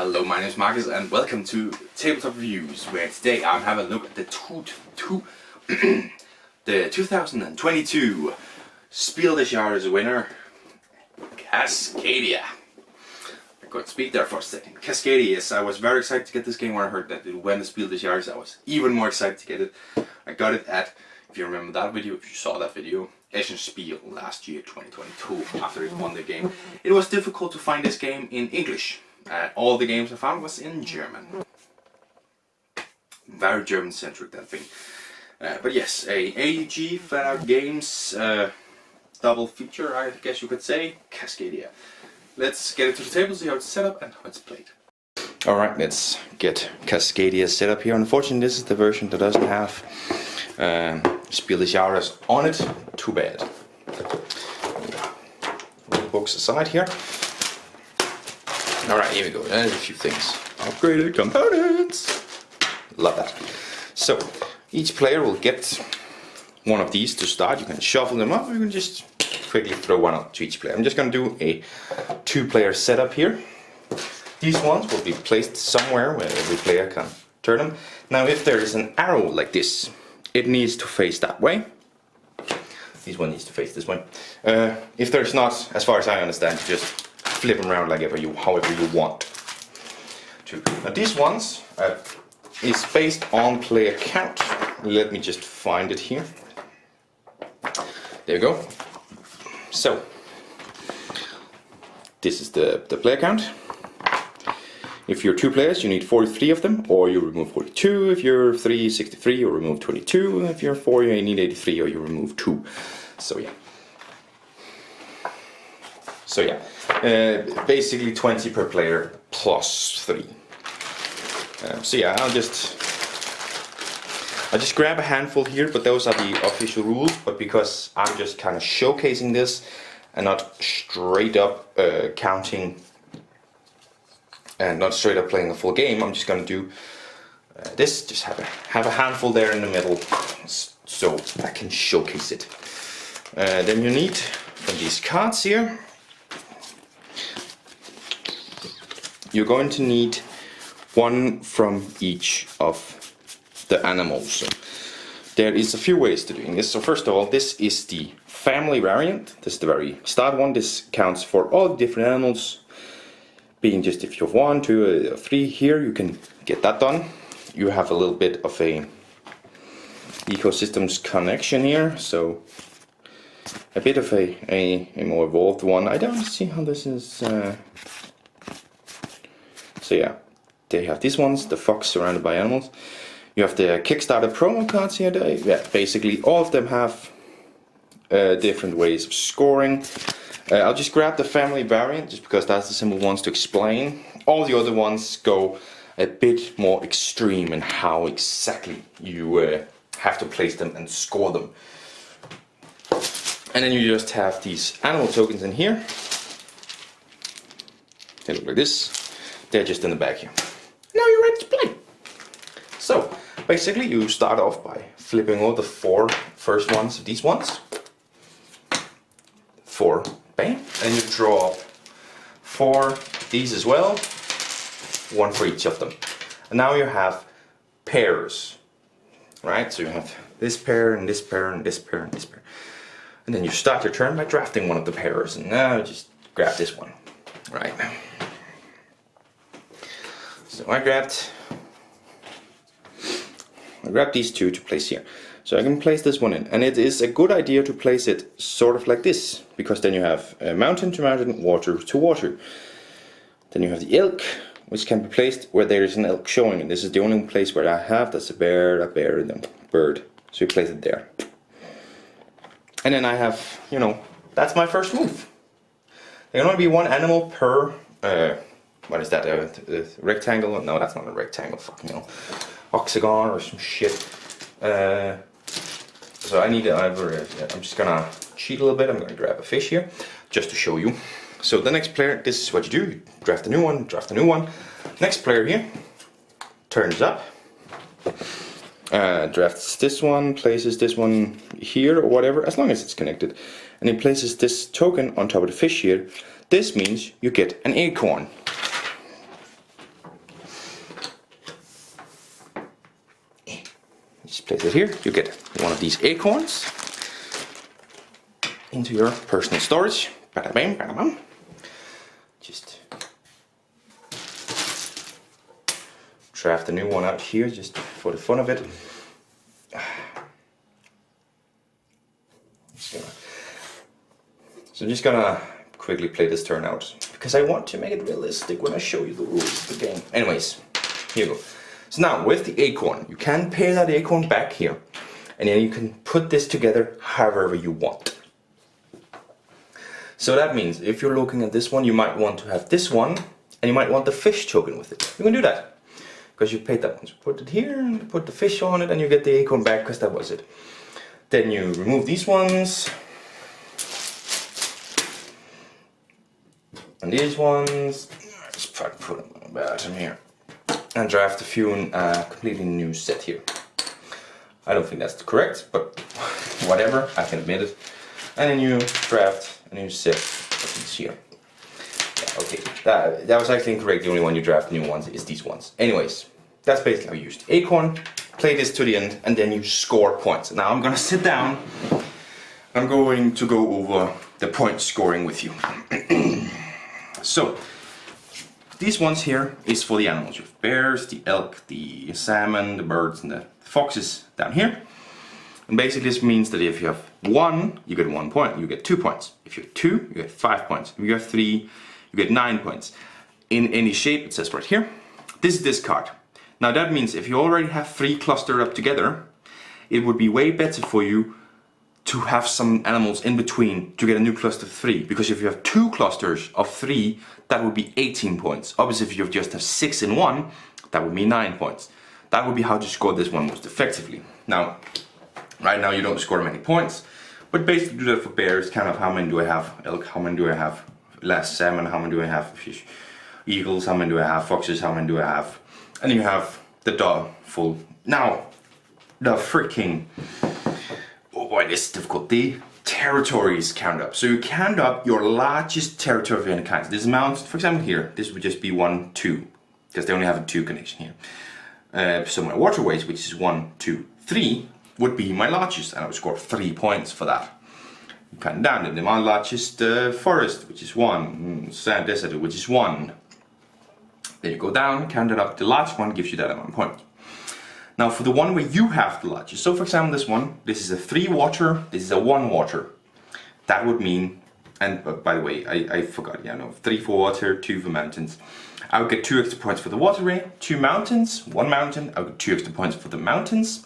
Hello, my name is Marcus and welcome to Tabletop Reviews, where today I'm having a look at the 2022 Spiel des Jahres winner, Cascadia. I couldn't speak there for a second. Cascadia, yes, I was very excited to get this game when I heard that it won the Spiel des Jahres. I was even more excited to get it. I got it at, if you remember that video, if you saw that video, Essen Spiel last year, 2022, after it won the game. It was difficult to find this game in English. All the games I found was in German. Very German-centric, that thing. But yes, a AEG Flat Games double feature, I guess you could say, Cascadia. Let's get it to the table, see how it's set up and how it's played. Alright, let's get Cascadia set up here. Unfortunately, this is the version that doesn't have Spiel des Jahres on it. Too bad. Rule books aside here. Alright, here we go. There's a few things. Upgraded components! Love that. So, each player will get one of these to start. You can shuffle them up, or you can just quickly throw one up to each player. I'm just going to do a two-player setup here. These ones will be placed somewhere where every player can turn them. Now, if there is an arrow like this, it needs to face that way. This one needs to face this way. If there's not, as far as I understand, just flip them around like however you want to. Now these ones is based on player count. Let me just find it here. There you go. So this is the player count. If you're two players, you need 43 of them, or you remove 42. If you're 3, 63, you remove 22. If you're 4, you need 83, or you remove 2. So yeah. Basically 20 per player plus 3. So yeah, I'll just grab a handful here, but those are the official rules. But because I'm just kind of showcasing this and not straight up counting and not straight up playing a full game, I'm just going to do this. Just have a handful there in the middle, so I can showcase it. Then you need from these cards here. You're going to need one from each of the animals. So there is a few ways to doing this. So first of all, this is the family variant. This is the very start one. This counts for all the different animals. Being just if you have 1, 2, 3 here, you can get that done. You have a little bit of a ecosystems connection here, so a bit of a more evolved one. I don't see how this is. So yeah, they have these ones, the fox surrounded by animals. You have the Kickstarter promo cards here. Yeah, basically all of them have different ways of scoring. I'll just grab the family variant just because that's the simple ones to explain. All the other ones go a bit more extreme in how exactly you have to place them and score them. And then you just have these animal tokens in here. They look like this. They're just in the back here. Now you're ready to play. So basically you start off by flipping all the 4 first ones of these ones. 4, bang, and you draw up 4 these as well. 1 for each of them. And now you have pairs, right? So you have this pair and this pair and this pair and this pair. And then you start your turn by drafting one of the pairs. And now just grab this one, right? So I grabbed these 2 to place here. So I can place this one in, and it is a good idea to place it sort of like this, because then you have mountain to mountain, water to water. Then you have the elk, which can be placed where there is an elk showing, and this is the only place where I have that's a bear, and a bird. So you place it there. And then I have, that's my first move. There can only be 1 animal per, what is that, a rectangle? No, that's not a rectangle, fucking hell. Octagon or some shit. So I need I'm just gonna cheat a little bit. I'm gonna grab a fish here, just to show you. So the next player, this is what you do. You draft a new one, draft a new one. Next player here, turns up. Drafts this one, places this one here or whatever, as long as it's connected. And he places this token on top of the fish here. This means you get an acorn. Just place it here. You get one of these acorns into your personal storage. Bada bam, bada bam. Just draft a new one out here just for the fun of it. So I'm just gonna quickly play this turn out because I want to make it realistic when I show you the rules of the game. Anyways, here you go. So now with the acorn, you can pair that acorn back here, and then you can put this together however you want. So that means if you're looking at this one, you might want to have this one, and you might want the fish token with it. You can do that because you paid that one. So put it here and put the fish on it, and you get the acorn back because that was it. Then you remove these ones. And these ones, just try to put them on the bottom here. And draft a few in a completely new set here. I don't think that's correct, but whatever, I can admit it. And then you draft a new set of these here. Yeah, okay, that was actually incorrect. The only one you draft new ones is these ones. Anyways, that's basically how you use the acorn. Play this to the end, and then you score points. Now I'm gonna sit down. I'm going to go over the point scoring with you. So, these ones here is for the animals. You have bears, the elk, the salmon, the birds, and the foxes down here. And basically this means that if you have 1, you get 1 point, you get 2 points. If you have 2, you get 5 points. If you have 3, you get 9 points. In any shape, it says right here, this is this card. Now that means if you already have 3 clustered up together, it would be way better for you to have some animals in between to get a new cluster of 3, because if you have 2 clusters of 3, that would be 18 points. Obviously if you just have 6 in one, that would be 9 points. That would be how to score this one most effectively. Now, right now you don't score many points, but basically do that for bears, kind of how many do I have, elk, how many do I have, last salmon, how many do I have, fish, eagles, how many do I have, foxes, how many do I have, and you have the dog full. Now, the freaking, oh boy, this is difficult. The territories count up. So you count up your largest territory of any kind. This amount, for example here, this would just be 1, 2, because they only have a 2 connection here. So my waterways, which is 1, 2, 3, would be my largest, and I would score 3 points for that. You count down, then my largest forest, which is 1, sand desert, which is 1. Then you go down, count it up, the largest one gives you that amount of points. Now for the one where you have the largest, so for example this one, this is a 3 water, this is a 1 water. That would mean, and by the way, I forgot, yeah, no, 3 for water, 2 for mountains. I would get 2 extra points for the waterway, 2 mountains, 1 mountain, I would get 2 extra points for the mountains.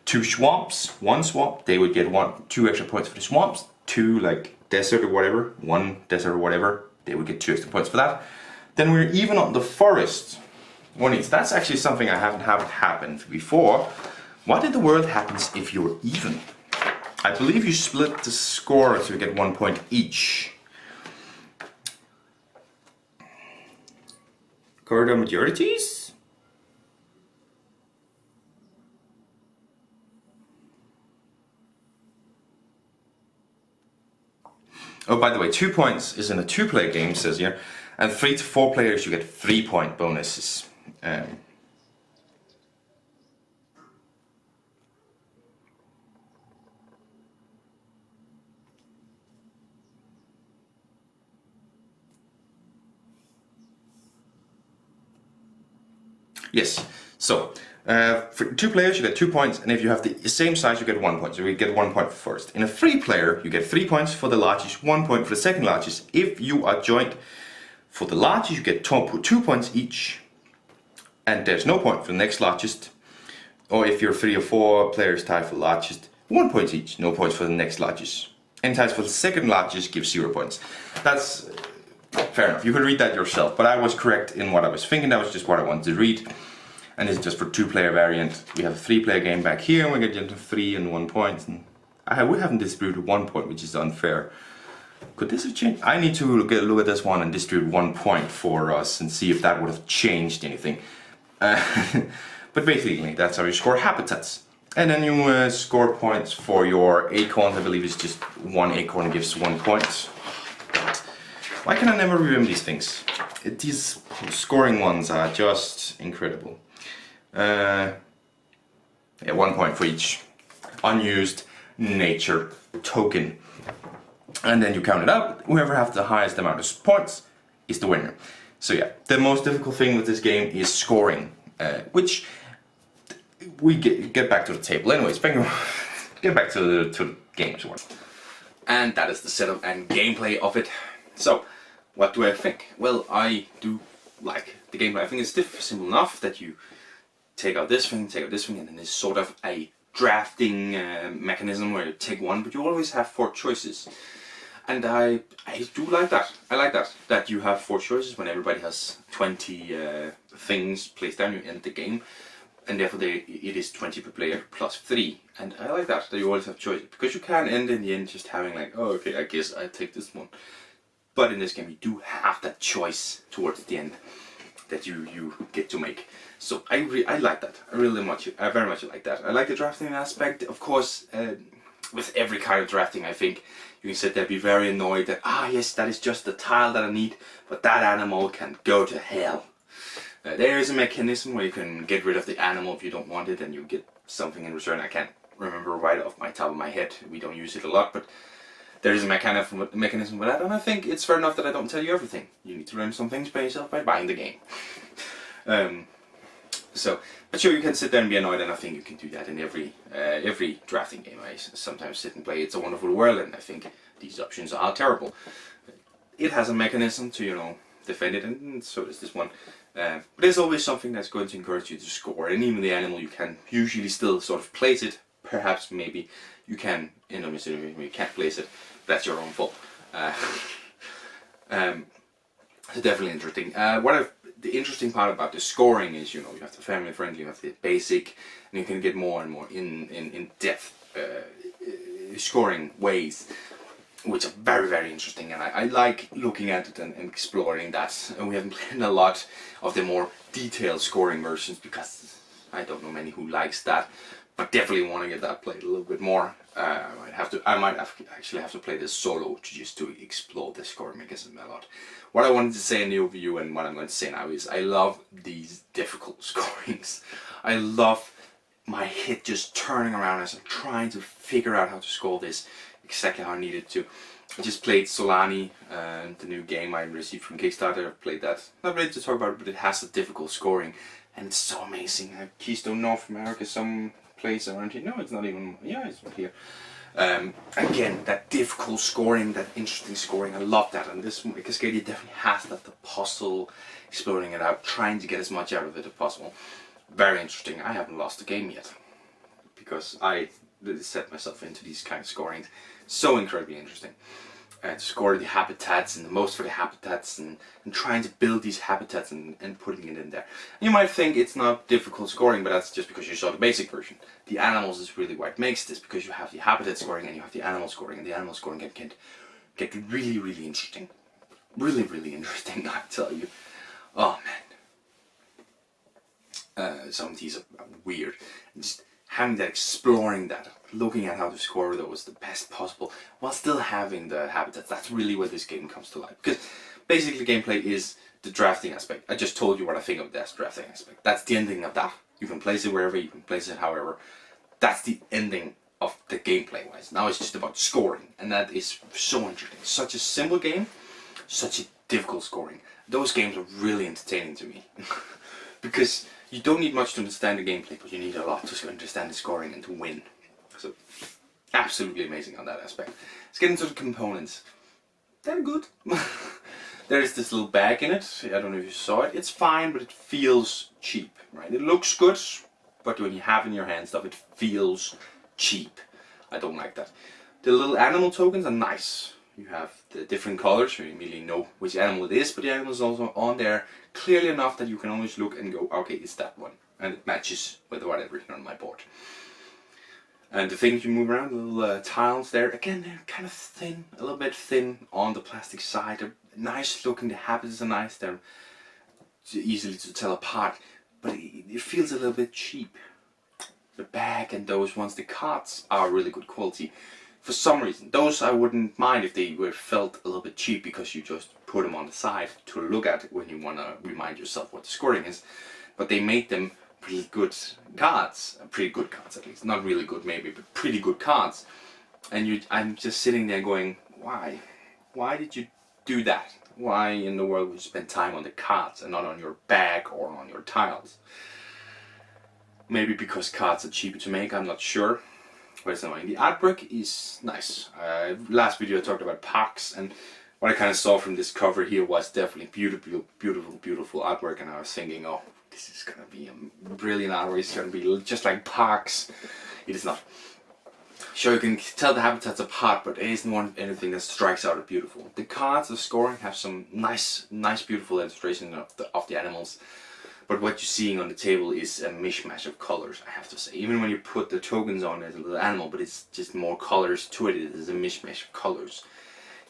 2 swamps, 1 swamp, they would get 2 extra points for the swamps. 2 like desert or whatever, 1 desert or whatever, they would get 2 extra points for that. Then we're even on the forest. That's actually something I haven't had happen before. What in the world happens if you're even? I believe you split the score so you get 1 point each. Corridor majorities? Oh, by the way, 2 points is in a 2-player game, it says here, and 3 to 4 players you get 3-point bonuses. Yes, so for 2 players you get 2 points, and if you have the same size you get 1 point, so you get 1 point first. In a 3-player you get 3 points for the largest, 1 point for the second largest. If you are joint for the largest you get 2 points each, and there's no point for the next largest. Or if you're 3 or 4 players tied for the largest, 1 point each, no points for the next largest. And ties for the second largest gives 0 points. That's fair enough, you could read that yourself, but I was correct in what I was thinking, that was just what I wanted to read. And it's just for 2-player variant. We have a 3-player game back here, and we get into 3 and 1 point. And we haven't distributed 1 point, which is unfair. Could this have changed? I need to look at this one and distribute 1 point for us and see if that would have changed anything. But basically, that's how you score habitats. And then you score points for your acorns. I believe it's just 1 acorn gives 1 point. Why can I never remember these things? These scoring ones are just incredible. Yeah, 1 point for each unused nature token. And then you count it out. Whoever has the highest amount of points is the winner. So yeah, the most difficult thing with this game is scoring, which we get back to the table anyways. Get back to the games one. And that is the setup and gameplay of it. So, what do I think? Well, I do like the gameplay. I think it's simple enough that you take out this thing, and then there's sort of a drafting mechanism where you take one, but you always have 4 choices. And I do like that. I like that you have 4 choices when everybody has 20 things placed down. You end the game, and therefore it is 20 per player plus 3. And I like that you always have choices, because you can end in the end just having like, oh, okay, I guess I take this one. But in this game, you do have that choice towards the end that you get to make. So I like that. I very much like that. I like the drafting aspect. Of course, with every kind of drafting, I think you can sit there and be very annoyed that, yes, that is just the tile that I need, but that animal can go to hell. There is a mechanism where you can get rid of the animal if you don't want it, and you get something in return. I can't remember right off my top of my head. We don't use it a lot, but there is a mechanism for that, and I think it's fair enough that I don't tell you everything. You need to learn some things by yourself by buying the game. But sure, you can sit there and be annoyed, and I think you can do that in every drafting game. I sometimes sit and play It's a Wonderful World, and I think these options are terrible. It has a mechanism to, defend it, and so does this one. But there's always something that's going to encourage you to score, and even the animal, you can usually still sort of place it. Perhaps, maybe, you can end up in a situation where you can't place it. That's your own fault. It's definitely interesting. The interesting part about the scoring is, you have the family friendly, you have the basic, and you can get more and more in depth scoring ways, which are very, very interesting. And I like looking at it and exploring that. And we haven't played a lot of the more detailed scoring versions, because I don't know many who likes that. But definitely want to get that played a little bit more. I might actually have to play this solo just to explore the scoring mechanism a lot. What I wanted to say in the overview, and what I'm going to say now, is I love these difficult scorings. I love my head just turning around as I'm trying to figure out how to score this exactly how I needed to. I just played Solani, the new game I received from Kickstarter. I've played that. Not ready to talk about it, but it has a difficult scoring, and it's so amazing. Keystone North America, some place around here. No, it's not even. Yeah, it's right here. Again, that difficult scoring, that interesting scoring. I love that, and this Cascadia definitely has that. The puzzle, exploring it out, trying to get as much out of it as possible. Very interesting. I haven't lost a game yet because I set myself into these kind of scorings. So incredibly interesting. To score the habitats and the most for the habitats, and trying to build these habitats and putting it in there. You might think it's not difficult scoring, but that's just because you saw the basic version. The animals is really what makes this, because you have the habitat scoring and you have the animal scoring, and the animal scoring can get really, really interesting. Really, really interesting, I tell you. Oh man. Some of these are weird. Just having that, exploring that, looking at how to score those the best possible while still having the habitats. That's really where this game comes to life. Because basically gameplay is the drafting aspect. I just told you what I think of that drafting aspect. That's the ending of that. You can place it wherever, you can place it however. That's the ending of the gameplay wise. Now it's just about scoring, and that is so interesting. Such a simple game, such a difficult scoring. Those games are really entertaining to me. Because you don't need much to understand the gameplay, but you need a lot to understand the scoring and to win. So, absolutely amazing on that aspect. Let's get into the components. They're good. There is this little bag in it. I don't know if you saw it. It's fine, but it feels cheap, right? It looks good, but when you have in your hand stuff, it feels cheap. I don't like that. The little animal tokens are nice. You have the different colors, so you immediately know which animal it is, but the animal is also on there clearly enough that you can always look and go, okay, it's that one. And it matches with what I've written on my board. And the things you move around, the little tiles there, again, they're kind of thin, a little bit thin on the plastic side. They're nice looking, the habits are nice, they're easily to tell apart, but it feels a little bit cheap. The bag and those ones, the cards are really good quality. For some reason, those I wouldn't mind if they were felt a little bit cheap, because you just put them on the side to look at when you want to remind yourself what the scoring is. But they made them pretty good cards, at least, not really good maybe, but pretty good cards. And I'm just sitting there going, why? Why did you do that? Why in the world would you spend time on the cards and not on your bag or on your tiles? Maybe because cards are cheaper to make, I'm not sure. But it's annoying. The artwork is nice. Last video I talked about parks, and what I kind of saw from this cover here was definitely beautiful artwork, and I was thinking, oh, this is gonna be a brilliant artwork. It's gonna be just like parks. It is not. Sure, you can tell the habitats apart, but it isn't anything that strikes out as beautiful. The cards, the scoring, have some nice, beautiful illustration of the animals. But what you're seeing on the table is a mishmash of colors, I have to say. Even when you put the tokens on as a little animal, but it's just more colors to it. It is a mishmash of colors.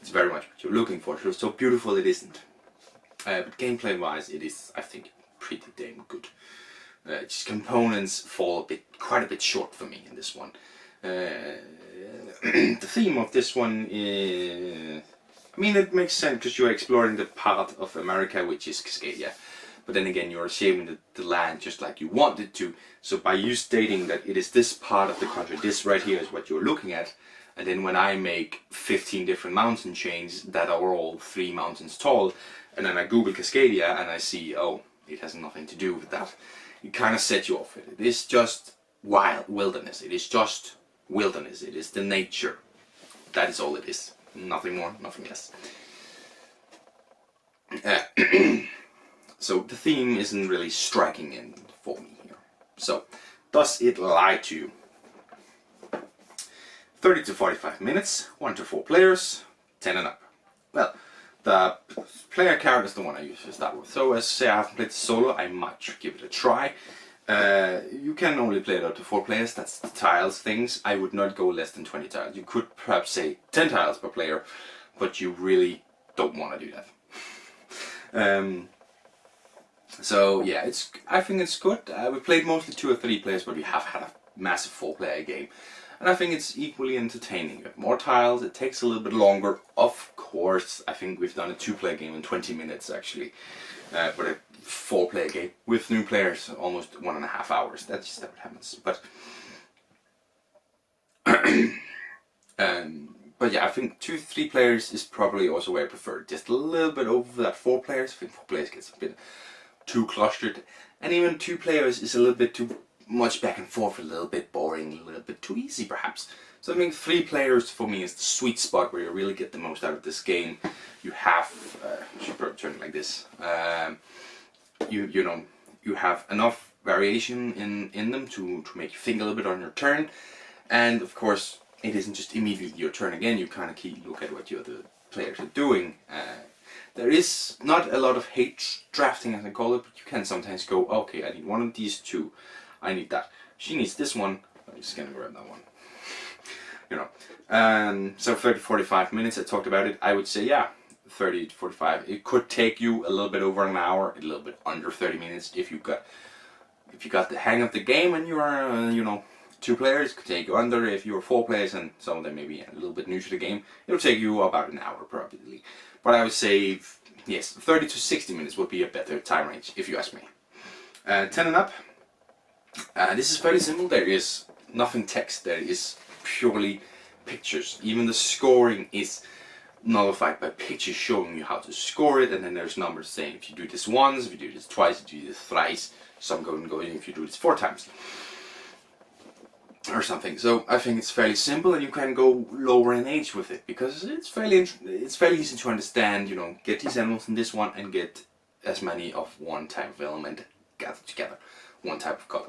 It's very much what you're looking for. So beautiful it isn't. But gameplay-wise, it is, I think, pretty damn good. Just components fall quite a bit short for me in this one. The theme of this one is, I mean, it makes sense because you're exploring the part of America which is Cascadia, but then again you're shaping the land just like you want it to. So by you stating that it is this part of the country, this right here is what you're looking at, and then when I make 15 different mountain chains that are all 3 mountains tall, and then I Google Cascadia and I see, oh, it has nothing to do with that, it kind of sets you off. It is just wilderness. It is just wilderness. It is the nature. That is all it is. Nothing more, nothing less. So the theme isn't really striking in for me here. So, does it lie to you? 30 to 45 minutes, 1 to 4 players, 10 and up. Well, the player count is the one I usually start with. So as say I haven't played solo, I might give it a try. You can only play it up to 4 players, that's the tiles things. I would not go less than 20 tiles. You could perhaps say 10 tiles per player, but you really don't want to do that. So yeah, I think it's good. We played mostly 2 or 3 players, but we have had a massive 4-player game. And I think it's equally entertaining. You have more tiles, it takes a little bit longer. Of course, I think we've done a 2-player game in 20 minutes actually. But a 4-player game with new players, almost 1.5 hours. That's just what happens. But yeah, I think 2 to 3 players is probably also where I prefer. Just a little bit over that 4 players. I think 4 players gets a bit too clustered, and even 2 players is a little bit too much back and forth, a little bit boring, a little bit too easy perhaps. So I think 3 players for me is the sweet spot where you really get the most out of this game. You have, should probably turn it like this. You know, you have enough variation in them to make you think a little bit on your turn, and of course it isn't just immediately your turn again. You kind of keep look at what the other players are doing. There is not a lot of hate drafting, as I call it, but you can sometimes go, okay, I need one of these 2. I need that. She needs this one. I'm just gonna grab that one. You know. So 30-45 minutes. I talked about it. I would say, yeah, 30 to 45. It could take you a little bit over an hour, a little bit under 30 minutes if you got the hang of the game and you are, you know, 2 players. It could take you under. If you are 4 players and some of them may be a little bit new to the game, it'll take you about an hour probably. But I would say, yes, 30 to 60 minutes would be a better time range, if you ask me. 10 and up. This is very simple. There is nothing text. There is purely pictures. Even the scoring is nullified by pictures showing you how to score it, and then there's numbers saying if you do this once, if you do this twice, if you do this thrice, some going if you do this 4 times. Or something. So I think it's fairly simple, and you can go lower in age with it because it's fairly easy to understand. You know, get these animals in this one and get as many of one type of element gathered together, one type of color.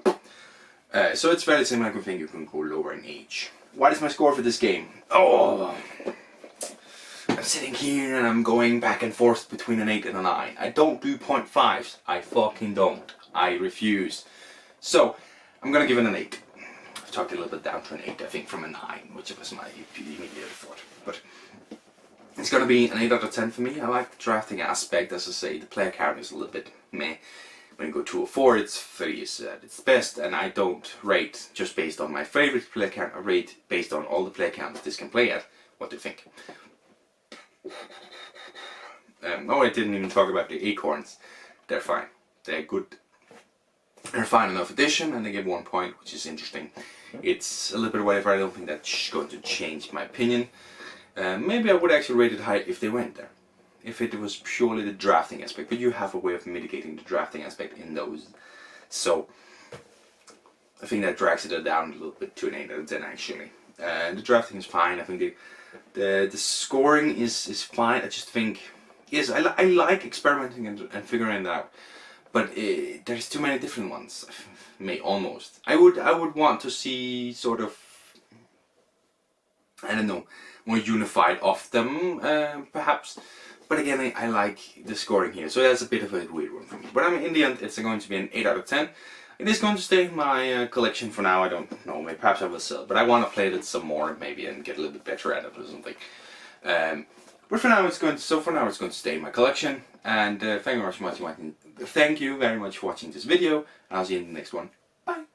So it's fairly simple. I think you can go lower in age. What is my score for this game? Oh, I'm sitting here and I'm going back and forth between an 8 and a 9. I don't do 0.5s. I fucking don't. I refuse. So I'm gonna give it an 8. Talked a little bit down to an 8, I think, from a 9, which was my immediate thought. But it's going to be an 8 out of 10 for me. I like the drafting aspect. As I say, the player count is a little bit meh. When you go 2 or 4, it's 3 is at its best, and I don't rate just based on my favorite player count. I rate based on all the player counts this can play at. What do you think? Oh, I didn't even talk about the acorns. They're fine. They're good. refined enough edition, and they get 1 point, which is interesting. It's a little bit whatever. I don't think that's going to change my opinion. Maybe I would actually rate it high if they went there, if it was purely the drafting aspect, but you have a way of mitigating the drafting aspect in those. So I think that drags it down a little bit to an 8 out of 10 actually. The drafting is fine. I think the scoring is fine. I just think, yes, I like experimenting and figuring it out, but there's too many different ones. Almost. I would want to see sort of, I don't know, more unified of them, perhaps. But again, I like the scoring here, so that's a bit of a weird one for me. But I mean, in the end, it's going to be an 8 out of 10. It is going to stay in my collection for now. I don't know, maybe perhaps I will sell it, but I want to play it some more maybe and get a little bit better at it or something. But for now, it's going to stay in my collection. And thank you very much for watching this video. And I'll see you in the next one. Bye.